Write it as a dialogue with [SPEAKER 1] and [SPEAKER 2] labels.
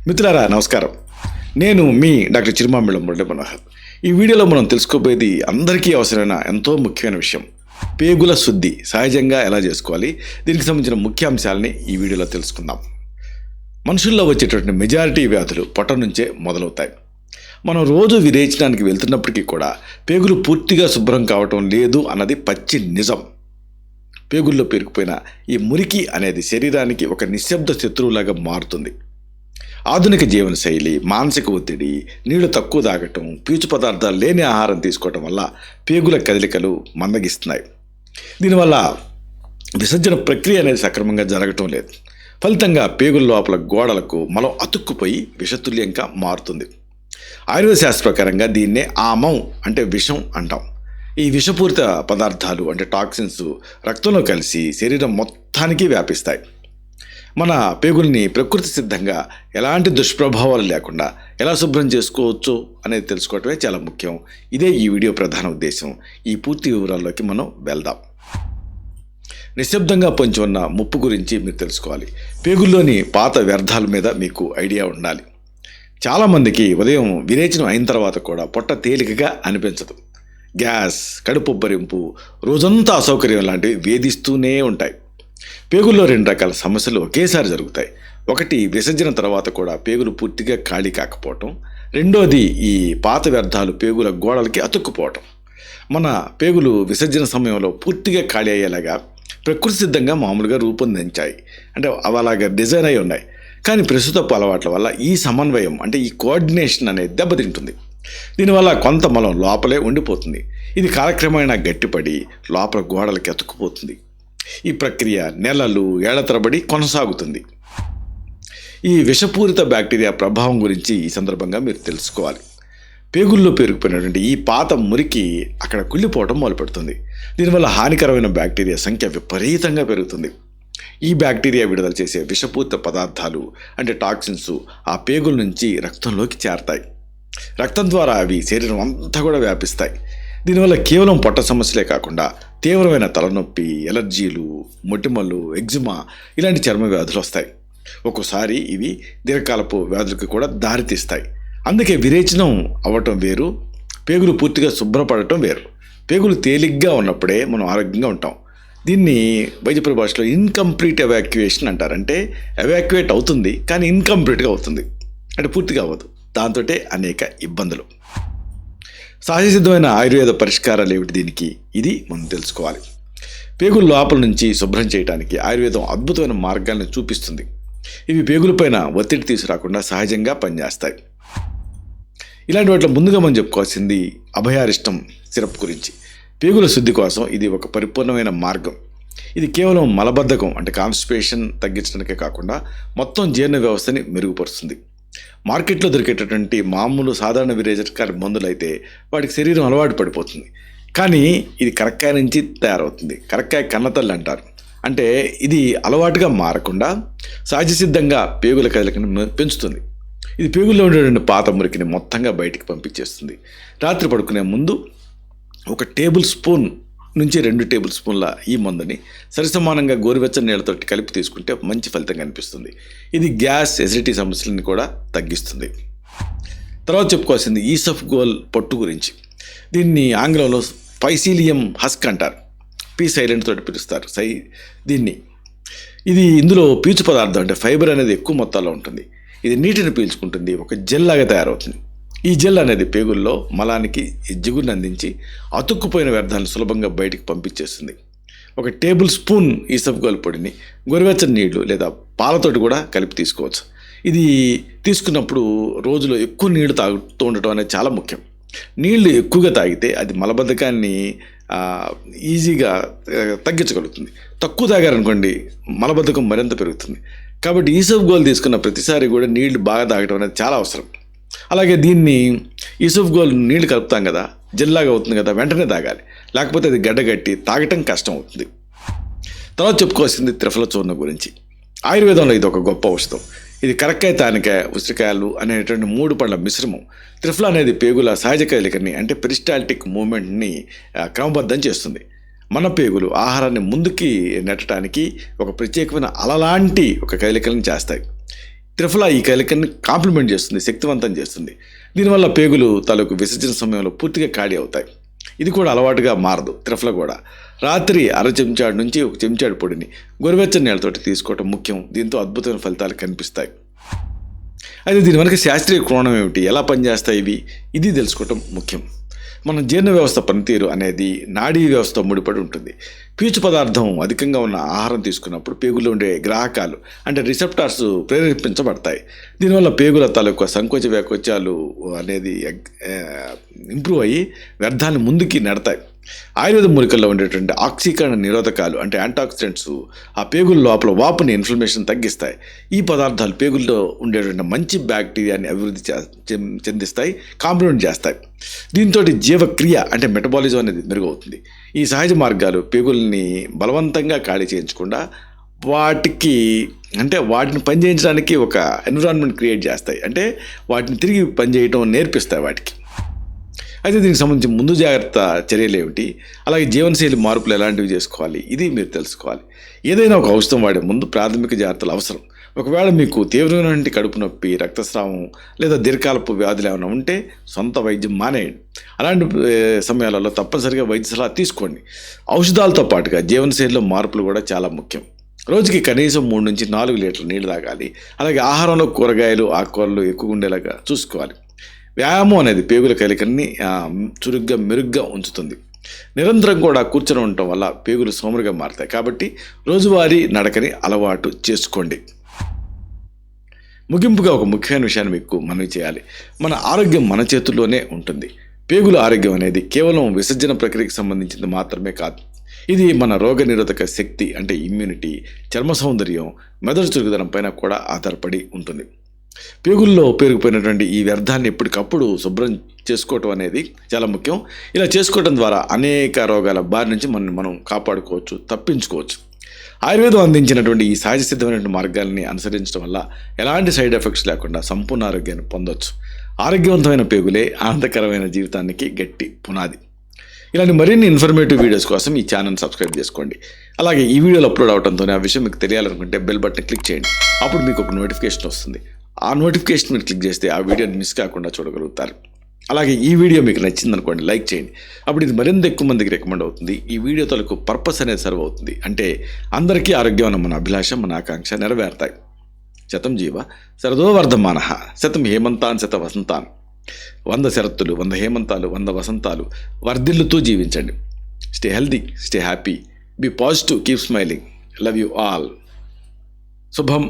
[SPEAKER 1] మిత్రులారా నమస్కారం. నేను మీ డాక్టర్ చిరుమామిళ్ళ మురళీ మనోహర్. ఈ వీడియోలో మనం తెలుసుకోబోయేది అందరికీ అవసరమైన ఎంతో ముఖ్యమైన విషయం. పేగుల శుద్ధి సహజంగా ఎలా చేసుకోవాలి, దీనికి సంబంధించిన ముఖ్య అంశాలని ఈ వీడియోలో తెలుసుకుందాం. మనుషుల్లో వచ్చేటటువంటి మెజారిటీ వ్యాధులు పొట్ట నుంచే మొదలవుతాయి. మనం రోజు విరేచనానికి వెళ్తున్నప్పటికీ కూడా పేగులు పూర్తిగా శుభ్రం కావటం లేదు అన్నది పచ్చి నిజం. పేగుల్లో పేరుకుపోయిన ఈ మురికి అనేది శరీరానికి ఒక నిశ్శబ్ద శత్రువులాగా మారుతుంది. ఆధునిక జీవనశైలి, మానసిక ఒత్తిడి, నీళ్లు తక్కువ తాగటం, పీచు పదార్థాలు లేని ఆహారం తీసుకోవటం వల్ల పేగుల కదలికలు మందగిస్తున్నాయి. దీనివల్ల విసర్జన ప్రక్రియ అనేది సక్రమంగా జరగటం లేదు. ఫలితంగా పేగుల లోపల గోడలకు మలం అతుక్కుపోయి విషతుల్యంగా మారుతుంది. ఆయుర్వేద శాస్త్ర ప్రకారంగా దీన్నే ఆమం అంటే విషం అంటాం. ఈ విషపూరిత పదార్థాలు అంటే టాక్సిన్స్ రక్తంలో కలిసి శరీరం మొత్తానికి వ్యాపిస్తాయి. మన పేగుల్ని ప్రకృతి సిద్ధంగా ఎలాంటి దుష్ప్రభావాలు లేకుండా ఎలా శుభ్రం చేసుకోవచ్చు అనేది తెలుసుకోవటమే చాలా ముఖ్యం. ఇదే ఈ వీడియో ప్రధాన ఉద్దేశం. ఈ పూర్తి వివరాల్లోకి మనం వెళ్దాం. నిశ్శబ్దంగా పొంచి ఉన్న ముప్పు గురించి మీరు తెలుసుకోవాలి. పేగుల్లోని పాత వ్యర్థాల మీద మీకు ఐడియా ఉండాలి. చాలామందికి ఉదయం విరేచనం అయిన తర్వాత కూడా పొట్ట తేలికగా అనిపించదు. గ్యాస్, కడుపుబ్బరింపు, రోజంతా అసౌకర్యం లాంటివి వేధిస్తూనే ఉంటాయి. పేగుల్లో 2 రకాల సమస్యలు ఒకేసారి జరుగుతాయి. ఒకటి, విసర్జన తర్వాత కూడా పేగులు పూర్తిగా ఖాళీ కాకపోవటం. రెండోది, ఈ పాత వ్యర్థాలు పేగుల గోడలకి అతుక్కుపోవటం. మన పేగులు విసర్జన సమయంలో పూర్తిగా ఖాళీ అయ్యేలాగా ప్రకృతి సిద్ధంగా మామూలుగా రూపొందించాయి, అంటే అవి అలాగా డిజైన్ అయి ఉన్నాయి. కానీ ప్రస్తుతపు అలవాట్ల వల్ల ఈ సమన్వయం అంటే ఈ కోఆర్డినేషన్ అనేది దెబ్బతింటుంది. దీనివల్ల కొంత మలం లోపలే ఉండిపోతుంది. ఇది కాలక్రమేణా గట్టిపడి లోపల గోడలకి అతుక్కుపోతుంది. ఈ ప్రక్రియ నెలలు, ఏళ్ల తరబడి కొనసాగుతుంది. ఈ విషపూరిత బ్యాక్టీరియా ప్రభావం గురించి ఈ సందర్భంగా మీరు తెలుసుకోవాలి. పేగుల్లో పేరుకుపోయినటువంటి ఈ పాత మురికి అక్కడ కుళ్ళిపోవడం మొదలుపెడుతుంది. దీనివల్ల హానికరమైన బ్యాక్టీరియా సంఖ్య విపరీతంగా పెరుగుతుంది. ఈ బ్యాక్టీరియా విడుదల చేసే విషపూరిత పదార్థాలు అంటే టాక్సిన్స్ ఆ పేగుల నుంచి రక్తంలోకి చేరతాయి. రక్తం ద్వారా అవి శరీరం అంతా కూడా వ్యాపిస్తాయి. దీనివల్ల కేవలం పొట్ట సమస్యలే కాకుండా తీవ్రమైన తలనొప్పి, ఎలర్జీలు, మొటిమలు, ఎగ్జిమా ఇలాంటి చర్మ వ్యాధులు వస్తాయి. ఒక్కోసారి ఇవి దీర్ఘకాలపు వ్యాధులకు కూడా దారితీస్తాయి. అందుకే విరేచనం అవ్వటం వేరు, పేగులు పూర్తిగా శుభ్రపడటం వేరు. పేగులు తేలిగ్గా ఉన్నప్పుడే మనం ఆరోగ్యంగా ఉంటాం. దీన్ని వైద్య పరిభాషలో ఇన్కంప్లీట్ ఎవాక్యుయేషన్ అంటారు. అంటే ఎవాక్యుయేట్ అవుతుంది కానీ ఇన్కంప్లీట్గా అవుతుంది, అంటే పూర్తిగా అవ్వదు. దాంతో అనేక ఇబ్బందులు. సహజసిద్ధమైన ఆయుర్వేద పరిష్కారాలు ఏమిటి దీనికి, ఇది మనం తెలుసుకోవాలి. పేగుల లోపల నుంచి శుభ్రం చేయడానికి ఆయుర్వేదం అద్భుతమైన మార్గాలను చూపిస్తుంది. ఇవి పేగులపైన ఒత్తిడి తీసుకురాకుండా సహజంగా పనిచేస్తాయి. ఇలాంటి వాటిలో ముందుగా మనం చెప్పుకోవాల్సింది అభయారిష్టం సిరప్ గురించి. పేగుల శుద్ధి కోసం ఇది ఒక పరిపూర్ణమైన మార్గం. ఇది కేవలం మలబద్ధకం అంటే కాన్స్టిపేషన్ తగ్గించడానికే కాకుండా మొత్తం జీర్ణ వ్యవస్థని మెరుగుపరుస్తుంది. మార్కెట్లో దొరికేటటువంటి మామూలు సాధారణ విరేచకాల మందులు అయితే వాటికి శరీరం అలవాటు పడిపోతుంది. కానీ ఇది కరక్కాయ నుంచి తయారవుతుంది. కరక్కాయ కన్నతల్లి అంటారు. అంటే ఇది అలవాటుగా మారకుండా సహజసిద్ధంగా పేగుల కదలికను పెంచుతుంది. ఇది పేగుల్లో ఉండేటువంటి పాత మురికిని మొత్తంగా బయటికి పంపించేస్తుంది. రాత్రి పడుకునే ముందు 1 టేబుల్ స్పూన్ నుంచి 2 టేబుల్ స్పూన్ల ఈ మందుని సరిసమానంగా గోరువెచ్చని నీళ్ళతో కలిపి తీసుకుంటే మంచి ఫలితం కనిపిస్తుంది. ఇది గ్యాస్, ఎసిడిటీ సమస్యలను కూడా తగ్గిస్తుంది. తర్వాత చెప్పుకోవాల్సింది ఈసఫ్గోల్ పొట్టు గురించి. దీన్ని ఆంగ్లంలో ఫైసీలియం హస్క్ అంటారు. పీ సైలెంట్ తోటి పిలుస్తారు ఇది ఇందులో పీచు పదార్థం అంటే ఫైబర్ అనేది ఎక్కువ మొత్తాల్లో ఉంటుంది. ఇది నీటిని పీల్చుకుంటుంది, ఒక జెల్ లాగా తయారవుతుంది. ఈ జెల్ అనేది పేగుల్లో మలానికి జిగురుని అందించి అతుక్కుపోయిన వ్యర్థాలను సులభంగా బయటికి పంపించేస్తుంది. 1 టేబుల్ స్పూన్ ఈసఫ్గోల్ పొడిని గోరువెచ్చని నీళ్లు లేదా పాలతోటి కూడా కలిపి తీసుకోవచ్చు. ఇది తీసుకున్నప్పుడు రోజులో ఎక్కువ నీళ్లు తాగుతూ ఉండటం అనేది చాలా ముఖ్యం. నీళ్లు ఎక్కువగా తాగితే అది మలబద్ధకాన్ని ఈజీగా తగ్గించగలుగుతుంది. తక్కువ తాగారనుకోండి మలబద్ధకం మరింత పెరుగుతుంది. కాబట్టి ఈసఫ్గోల్ తీసుకున్న ప్రతిసారి కూడా నీళ్లు బాగా తాగడం అనేది చాలా అవసరం. అలాగే దీన్ని ఈసఫ్గోల్ నీళ్లు కలుపుతాం కదా, జెల్లాగా అవుతుంది కదా, వెంటనే తాగాలి. లేకపోతే అది గడ్డగట్టి తాగటం కష్టం అవుతుంది. తర్వాత చెప్పుకోవాల్సింది త్రిఫల చూర్ణం గురించి. ఆయుర్వేదంలో ఇది ఒక గొప్ప ఔషధం. ఇది కరక్కాయ, తానికాయ, ఉసిరికాయలు అనేటువంటి 3 పండ్ల మిశ్రమం. త్రిఫల అనేది పేగుల సహజ కదలికని అంటే పెరిస్టాల్టిక్ మూమెంట్ని క్రమబద్ధం చేస్తుంది. మన పేగులు ఆహారాన్ని ముందుకి నెట్టడానికి ఒక ప్రత్యేకమైన అలలాంటి ఒక కదలికలను చేస్తాయి. త్రిఫలా ఈ కలయికని కాంప్లిమెంట్ చేస్తుంది, శక్తివంతం చేస్తుంది. దీనివల్ల పేగులు తాలూకు విసర్జన సమయంలో పూర్తిగా ఖాళీ అవుతాయి. ఇది కూడా అలవాటుగా మారదు. త్రిఫల కూడా రాత్రి అర చెంచాడు నుంచి ఒక చెంచాడు పొడిని గోరువెచ్చని నీళ్ళతోటి తీసుకోవటం ముఖ్యం. దీంతో అద్భుతమైన ఫలితాలు కనిపిస్తాయి. అయితే దీని వెనక శాస్త్రీయ కోణం ఏమిటి, ఎలా పనిచేస్తాయి ఇవి, ఇది తెలుసుకోవటం ముఖ్యం. మన జీర్ణ వ్యవస్థ పనితీరు అనేది నాడీ వ్యవస్థ ముడిపడి ఉంటుంది. పీచు పదార్థం అధికంగా ఉన్న ఆహారం తీసుకున్నప్పుడు పేగుల్లో ఉండే గ్రాహకాలు అంటే రిసెప్టార్స్ ప్రేరేపించబడతాయి. దీనివల్ల పేగుల తాలూకు సంకోచ వ్యాకోచాలు అనేది ఇంప్రూవ్ అయ్యి వ్యర్థాన్ని ముందుకి నెడతాయి. ఆయుర్వేద మూలికల్లో ఉండేటువంటి ఆక్సీకరణ నిరోధకాలు అంటే యాంటాక్సిడెంట్స్ ఆ పేగుల లోపల వాపుని ఇన్ఫ్లమేషన్ తగ్గిస్తాయి. ఈ పదార్థాలు పేగుల్లో ఉండేటువంటి మంచి బ్యాక్టీరియాని అభివృద్ధి చెందిస్తాయి, కాంప్లిమెంట్ చేస్తాయి. దీంతో జీవక్రియ అంటే మెటబాలిజం అనేది మెరుగవుతుంది. ఈ సహజ మార్గాలు పేగుల్ని బలవంతంగా ఖాళీ చేయించకుండా వాటిని పనిచేయించడానికి ఒక ఎన్విరాన్మెంట్ క్రియేట్ చేస్తాయి. అంటే వాటిని తిరిగి పనిచేయటం నేర్పిస్తాయి వాటికి. అయితే దీనికి సంబంధించి ముందు జాగ్రత్త చర్యలు ఏమిటి, అలాగే జీవనశైలి మార్పులు ఎలాంటివి చేసుకోవాలి, ఇది మీరు తెలుసుకోవాలి. ఏదైనా ఒక ఔషధం వాడే ముందు ప్రాథమిక జాగ్రత్తలు అవసరం. ఒకవేళ మీకు తీవ్రమైన కడుపు నొప్పి, రక్తస్రావం లేదా దీర్ఘకాలపు వ్యాధులు ఏమైనా ఉంటే సొంత వైద్యం మానేయండి. అలాంటి సమయాలలో తప్పనిసరిగా వైద్య సలహా తీసుకోండి. ఔషధాలతో పాటుగా జీవనశైలిలో మార్పులు కూడా చాలా ముఖ్యం. రోజుకి కనీసం 3 నుంచి 4 లీటర్ల నీళ్ళు తాగాలి. అలాగే ఆహారంలో కూరగాయలు, ఆకుకూరలు ఎక్కువ ఉండేలాగా చూసుకోవాలి. వ్యాయామం అనేది పేగుల కలయికని చురుగ్గా మెరుగ్గా ఉంచుతుంది. నిరంతరం కూడా కూర్చొని ఉండటం వల్ల పేగులు సోమరుగా మారుతాయి. కాబట్టి రోజువారీ నడకని అలవాటు చేసుకోండి. ముగింపుగా ఒక ముఖ్యమైన విషయాన్ని మీకు మనవి చేయాలి. మన ఆరోగ్యం మన చేతుల్లోనే ఉంటుంది. పేగుల ఆరోగ్యం అనేది కేవలం విసర్జన ప్రక్రియకు సంబంధించింది మాత్రమే కాదు. ఇది మన రోగ నిరోధక శక్తి అంటే ఇమ్యూనిటీ, చర్మ సౌందర్యం, మెదడు చురుకుదనం పైన కూడా ఆధారపడి ఉంటుంది. పేగుల్లో పేరుకుపోయినటువంటి ఈ వ్యర్థాన్ని ఎప్పటికప్పుడు శుభ్రం చేసుకోవటం అనేది చాలా ముఖ్యం. ఇలా చేసుకోవటం ద్వారా అనేక రోగాల బారి నుంచి మనం కాపాడుకోవచ్చు, తప్పించుకోవచ్చు. ఆయుర్వేదం అందించినటువంటి ఈ సహజ సిద్ధమైనటువంటి మార్గాల్ని అనుసరించడం వల్ల ఎలాంటి సైడ్ ఎఫెక్ట్స్ లేకుండా సంపూర్ణ ఆరోగ్యాన్ని పొందవచ్చు. ఆరోగ్యవంతమైన పేగులే ఆనందకరమైన జీవితానికి గట్టి పునాది. ఇలాంటి మరిన్ని ఇన్ఫర్మేటివ్ వీడియోస్ కోసం ఈ ఛానల్ సబ్స్క్రైబ్ చేసుకోండి. అలాగే ఈ వీడియోలు అప్లోడ్ అవడంతోనే ఆ విషయం మీకు తెలియాలనుకుంటే బెల్ బటన్ క్లిక్ చేయండి. అప్పుడు మీకు ఒక నోటిఫికేషన్ వస్తుంది. ఆ నోటిఫికేషన్ మీరు క్లిక్ చేస్తే ఆ వీడియోని మిస్ కాకుండా చూడగలుగుతారు. అలాగే ఈ వీడియో మీకు నచ్చిందనుకోండి, లైక్ చేయండి. అప్పుడు ఇది మరింత ఎక్కువ మందికి రికమెండ్ అవుతుంది. ఈ వీడియో తలకు పర్పస్ అనేది సర్వ్ అవుతుంది. అంటే అందరికీ ఆరోగ్యం మన అభిలాష, మన ఆకాంక్ష నెరవేరుతాయి. శతం జీవ శరదో వర్ధమానః, శతం హేమంతాన్ శత వసంతాన్. 100 శరత్తులు, 100 హేమంతాలు, 100 వసంతాలు వర్ధిల్లుతూ జీవించండి. Stay healthy, stay happy, be positive, keep smiling. Love you all. శుభం.